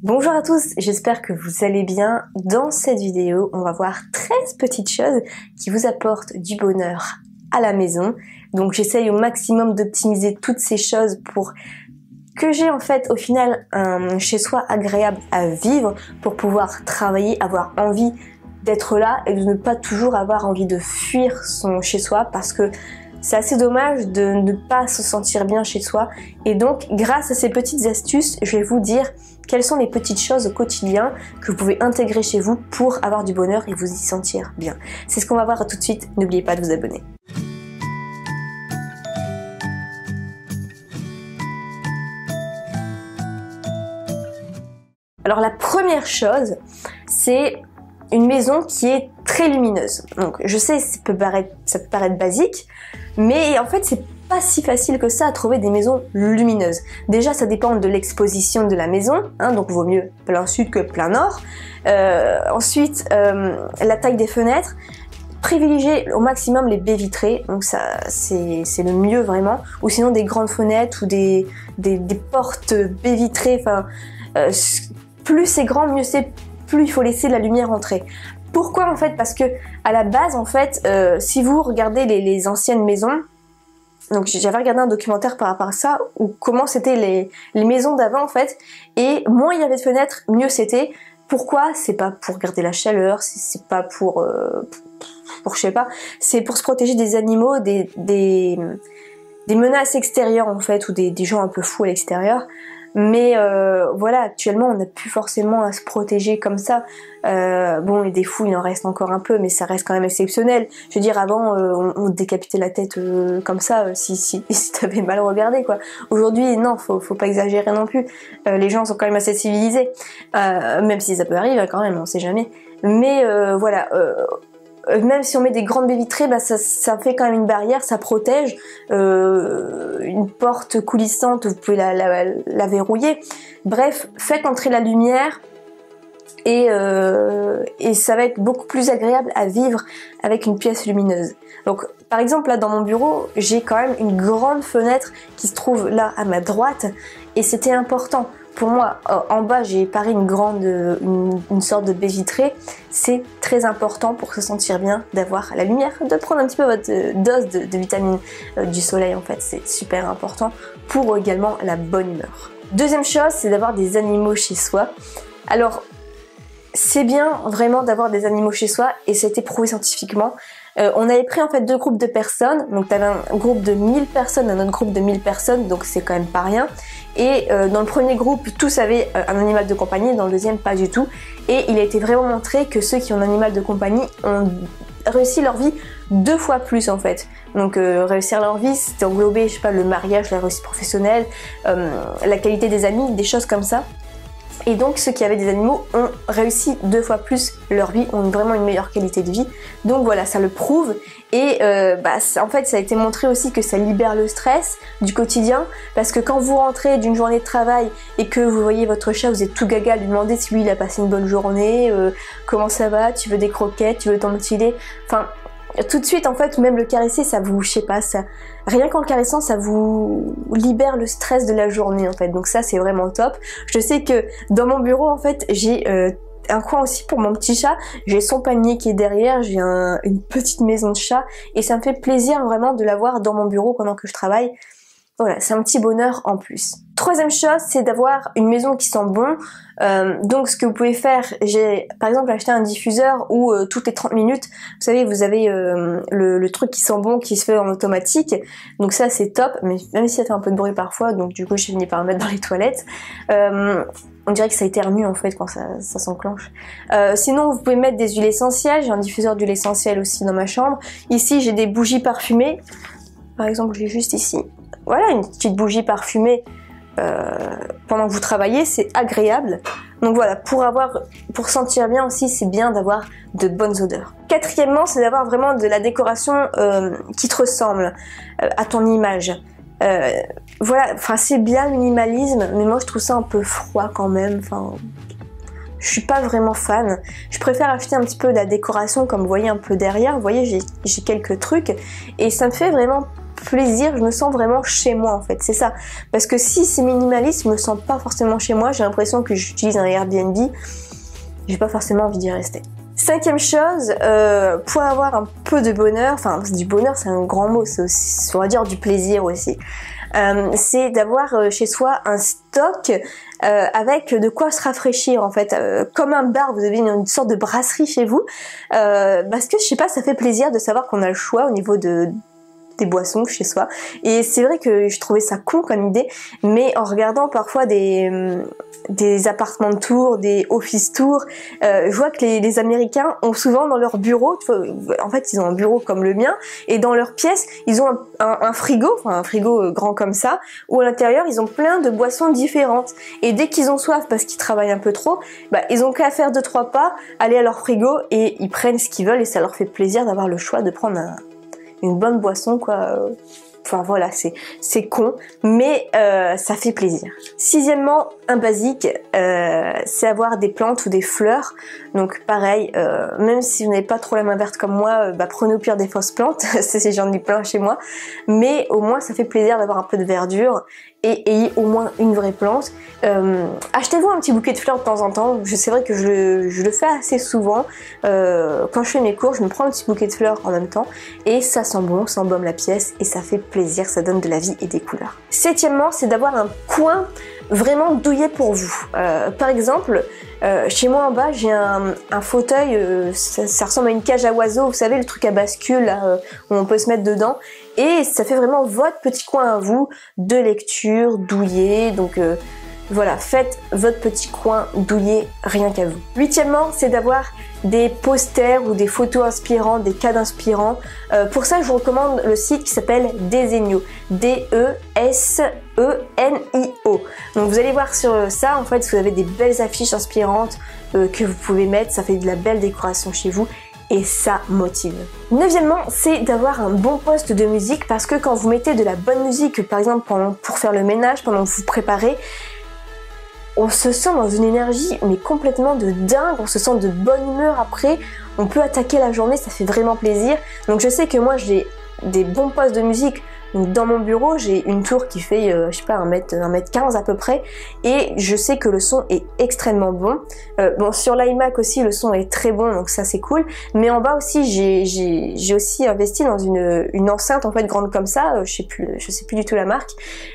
Bonjour à tous, j'espère que vous allez bien. Dans cette vidéo, on va voir 13 petites choses qui vous apportent du bonheur à la maison. Donc j'essaye au maximum d'optimiser toutes ces choses pour que j'ai en fait au final un chez-soi agréable à vivre, pour pouvoir travailler, avoir envie d'être là et de ne pas toujours avoir envie de fuir son chez-soi, parce que c'est assez dommage de ne pas se sentir bien chez soi. Et donc, grâce à ces petites astuces, je vais vous dire quelles sont les petites choses au quotidien que vous pouvez intégrer chez vous pour avoir du bonheur et vous y sentir bien. C'est ce qu'on va voir tout de suite. N'oubliez pas de vous abonner. Alors la première chose, c'est une maison qui est très lumineuse. Donc je sais, ça peut paraître basique, mais en fait c'est pas si facile que ça à trouver des maisons lumineuses. Déjà ça dépend de l'exposition de la maison, donc vaut mieux plein sud que plein nord. Ensuite la taille des fenêtres. Privilégier au maximum les baies vitrées, donc ça c'est le mieux vraiment, ou sinon des grandes fenêtres ou des portes baies vitrées. Enfin, plus c'est grand, mieux c'est, plus il faut laisser la lumière entrer. Pourquoi en fait? Parce que à la base en fait, si vous regardez les anciennes maisons, donc j'avais regardé un documentaire par rapport à ça, où comment c'était les maisons d'avant en fait, et moins il y avait de fenêtres, mieux c'était. Pourquoi? C'est pas pour garder la chaleur, c'est pas pour je sais pas, c'est pour se protéger des animaux, des menaces extérieures en fait, ou des gens un peu fous à l'extérieur. Mais voilà, actuellement on n'a plus forcément à se protéger comme ça. Bon, et des fous il en reste encore un peu, mais ça reste quand même exceptionnel. Je veux dire, avant on décapitait la tête comme ça si t'avais mal regardé quoi. Aujourd'hui non, faut pas exagérer non plus. Les gens sont quand même assez civilisés, même si ça peut arriver quand même, on sait jamais. Mais voilà. Même si on met des grandes baies vitrées, ça fait quand même une barrière, ça protège. Une porte coulissante, vous pouvez la verrouiller. Bref, faites entrer la lumière et ça va être beaucoup plus agréable à vivre avec une pièce lumineuse. Donc par exemple là dans mon bureau, j'ai quand même une grande fenêtre qui se trouve là à ma droite, et c'était important. Pour moi, en bas, j'ai paré une sorte de baie vitrée. C'est très important pour se sentir bien d'avoir la lumière, de prendre un petit peu votre dose de vitamine du soleil en fait. C'est super important pour également la bonne humeur. Deuxième chose, c'est d'avoir des animaux chez soi. Alors, c'est bien vraiment d'avoir des animaux chez soi, et ça a été prouvé scientifiquement. On avait pris en fait deux groupes de personnes, donc t'avais un groupe de 1000 personnes, un autre groupe de 1000 personnes, donc c'est quand même pas rien. Et dans le premier groupe, tous avaient un animal de compagnie, dans le deuxième pas du tout. Et il a été vraiment montré que ceux qui ont un animal de compagnie ont réussi leur vie 2 fois plus en fait. Donc réussir leur vie, c'était englober, je sais pas, le mariage, la réussite professionnelle, la qualité des amis, des choses comme ça. Et donc ceux qui avaient des animaux ont réussi 2 fois plus leur vie, ont vraiment une meilleure qualité de vie. Donc voilà, ça le prouve. Et en fait ça a été montré aussi que ça libère le stress du quotidien, parce que quand vous rentrez d'une journée de travail et que vous voyez votre chat, vous êtes tout gaga à lui demander si lui il a passé une bonne journée, comment ça va, tu veux des croquettes, tu veux ton petit lait, enfin tout de suite en fait, même le caresser, ça vous, je sais pas, ça, rien qu'en le caressant, ça vous libère le stress de la journée en fait. Donc ça c'est vraiment top. Je sais que dans mon bureau en fait, j'ai un coin aussi pour mon petit chat, j'ai son panier qui est derrière, j'ai une petite maison de chat, et ça me fait plaisir vraiment de l'avoir dans mon bureau pendant que je travaille. Voilà, c'est un petit bonheur en plus. Troisième chose, c'est d'avoir une maison qui sent bon. Donc ce que vous pouvez faire, j'ai par exemple acheté un diffuseur où toutes les 30 minutes, vous savez, vous avez le truc qui sent bon qui se fait en automatique. Donc ça c'est top, mais même si ça fait un peu de bruit parfois, donc du coup j'ai fini par le mettre dans les toilettes. On dirait que ça éternue en fait quand ça s'enclenche. Sinon vous pouvez mettre des huiles essentielles, j'ai un diffuseur d'huile essentielle aussi dans ma chambre. Ici j'ai des bougies parfumées, par exemple j'ai juste ici. Voilà, une petite bougie parfumée pendant que vous travaillez, c'est agréable. Donc voilà, pour sentir bien aussi, c'est bien d'avoir de bonnes odeurs. Quatrièmement, c'est d'avoir vraiment de la décoration qui te ressemble à ton image. Voilà, enfin c'est bien le minimalisme, mais moi je trouve ça un peu froid quand même. Enfin, je suis pas vraiment fan. Je préfère acheter un petit peu de la décoration, comme vous voyez un peu derrière. Vous voyez, j'ai quelques trucs, et ça me fait vraiment plaisir, je me sens vraiment chez moi en fait, c'est ça. Parce que si c'est minimaliste, je me sens pas forcément chez moi, j'ai l'impression que j'utilise un Airbnb, j'ai pas forcément envie d'y rester. Cinquième chose, pour avoir un peu de bonheur, enfin du bonheur c'est un grand mot, c'est aussi, on va dire du plaisir aussi. C'est d'avoir chez soi un stock avec de quoi se rafraîchir en fait, comme un bar, vous avez une sorte de brasserie chez vous, parce que je sais pas, ça fait plaisir de savoir qu'on a le choix au niveau des boissons chez soi. Et c'est vrai que je trouvais ça con comme idée, mais en regardant parfois des appartements tours, des office tours, je vois que les Américains ont souvent dans leur bureau, en fait ils ont un bureau comme le mien, et dans leur pièce ils ont un frigo, enfin un frigo grand comme ça, où à l'intérieur ils ont plein de boissons différentes. Et dès qu'ils ont soif parce qu'ils travaillent un peu trop, bah ils ont qu'à faire 2-3 pas, aller à leur frigo et ils prennent ce qu'ils veulent et ça leur fait plaisir d'avoir le choix de prendre une bonne boisson quoi. Enfin voilà, c'est con, mais ça fait plaisir. Sixièmement, un basique, c'est avoir des plantes ou des fleurs. Donc pareil, même si vous n'avez pas trop la main verte comme moi, prenez au pire des fausses plantes, j'en ai plein chez moi. Mais au moins ça fait plaisir d'avoir un peu de verdure et ayez au moins une vraie plante. Achetez-vous un petit bouquet de fleurs de temps en temps. C'est vrai que je le fais assez souvent. Quand je fais mes cours, je me prends un petit bouquet de fleurs en même temps et ça sent bon, ça embaume la pièce et ça fait plaisir, ça donne de la vie et des couleurs. Septièmement, c'est d'avoir un coin vraiment douillet pour vous. Par exemple, chez moi en bas, j'ai un fauteuil, ça ressemble à une cage à oiseaux, vous savez, le truc à bascule là, où on peut se mettre dedans. Et ça fait vraiment votre petit coin à vous, de lecture, douillet, donc voilà, faites votre petit coin douillet rien qu'à vous. Huitièmement, c'est d'avoir des posters ou des photos inspirantes, des cadres inspirants. Pour ça, je vous recommande le site qui s'appelle Desenio, D-E-S-E-N-I-O. Donc vous allez voir sur ça, en fait, vous avez des belles affiches inspirantes que vous pouvez mettre, ça fait de la belle décoration chez vous. Et ça motive. Neuvièmement, c'est d'avoir un bon poste de musique parce que quand vous mettez de la bonne musique, par exemple pour faire le ménage, pendant que vous préparez, on se sent dans une énergie mais complètement de dingue, on se sent de bonne humeur après, on peut attaquer la journée, ça fait vraiment plaisir. Donc je sais que moi j'ai des bons postes de musique. Donc dans mon bureau, j'ai une tour qui fait, je sais pas, 1m15 à peu près, et je sais que le son est extrêmement bon. Bon, sur l'iMac aussi, le son est très bon, donc ça c'est cool. Mais en bas aussi, j'ai aussi investi dans une enceinte en fait grande comme ça, je sais plus du tout la marque.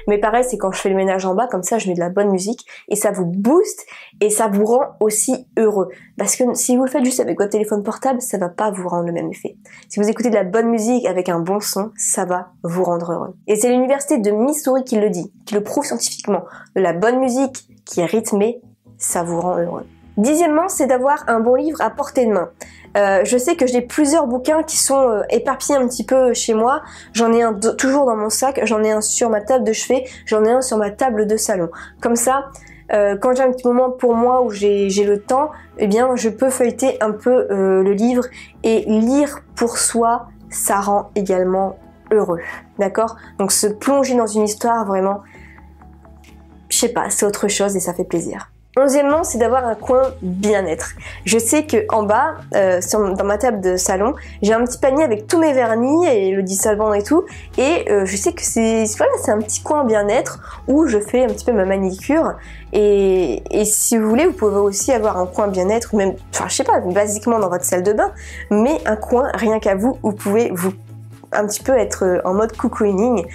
Mais pareil, c'est quand je fais le ménage en bas, comme ça, je mets de la bonne musique et ça vous booste et ça vous rend aussi heureux. Parce que si vous le faites juste avec votre téléphone portable, ça va pas vous rendre le même effet. Si vous écoutez de la bonne musique avec un bon son, ça va vous rendre heureux. Et c'est l'université de Missouri qui le dit, qui le prouve scientifiquement. De la bonne musique qui est rythmée, ça vous rend heureux. Dixièmement, c'est d'avoir un bon livre à portée de main. Je sais que j'ai plusieurs bouquins qui sont éparpillés un petit peu chez moi. J'en ai un toujours dans mon sac, j'en ai un sur ma table de chevet, j'en ai un sur ma table de salon. Comme ça, quand j'ai un petit moment pour moi où j'ai le temps, eh bien je peux feuilleter un peu le livre et lire pour soi, ça rend également heureux, d'accord? Donc se plonger dans une histoire vraiment, je sais pas, c'est autre chose et ça fait plaisir. Onzièmement, c'est d'avoir un coin bien-être. Je sais que en bas, dans ma table de salon, j'ai un petit panier avec tous mes vernis et le dissolvant et tout. Et je sais que c'est un petit coin bien-être où je fais un petit peu ma manicure. Et si vous voulez, vous pouvez aussi avoir un coin bien-être, même, enfin je sais pas, basiquement dans votre salle de bain, mais un coin rien qu'à vous où vous pouvez vous un petit peu être en mode cocooning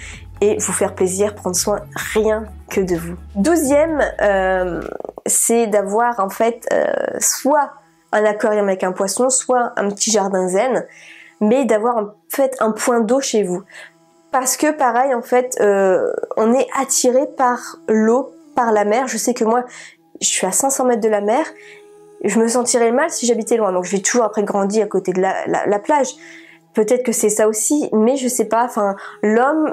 et vous faire plaisir, prendre soin rien que de vous. 12e, c'est d'avoir en fait soit un aquarium avec un poisson, soit un petit jardin zen, mais d'avoir en fait un point d'eau chez vous. Parce que pareil en fait, on est attiré par l'eau, par la mer. Je sais que moi, je suis à 500 mètres de la mer, je me sentirais mal si j'habitais loin, donc je vais toujours après grandir à côté de la plage. Peut-être que c'est ça aussi, mais je sais pas, enfin, l'homme,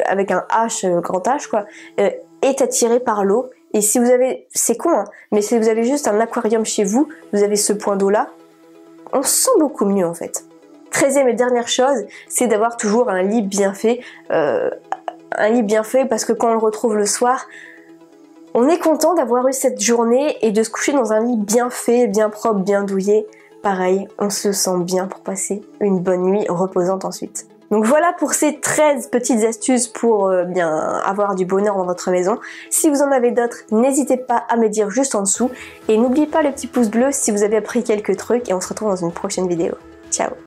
avec un H, grand H, quoi, est attiré par l'eau. Et si vous avez, c'est con, hein, mais si vous avez juste un aquarium chez vous, vous avez ce point d'eau-là, on se sent beaucoup mieux, en fait. 13e et dernière chose, c'est d'avoir toujours un lit bien fait. Un lit bien fait parce que quand on le retrouve le soir, on est content d'avoir eu cette journée et de se coucher dans un lit bien fait, bien propre, bien douillet. Pareil, on se sent bien pour passer une bonne nuit reposante ensuite. Donc voilà pour ces 13 petites astuces pour bien avoir du bonheur dans votre maison. Si vous en avez d'autres, n'hésitez pas à me dire juste en dessous. Et n'oubliez pas le petit pouce bleu si vous avez appris quelques trucs et on se retrouve dans une prochaine vidéo. Ciao!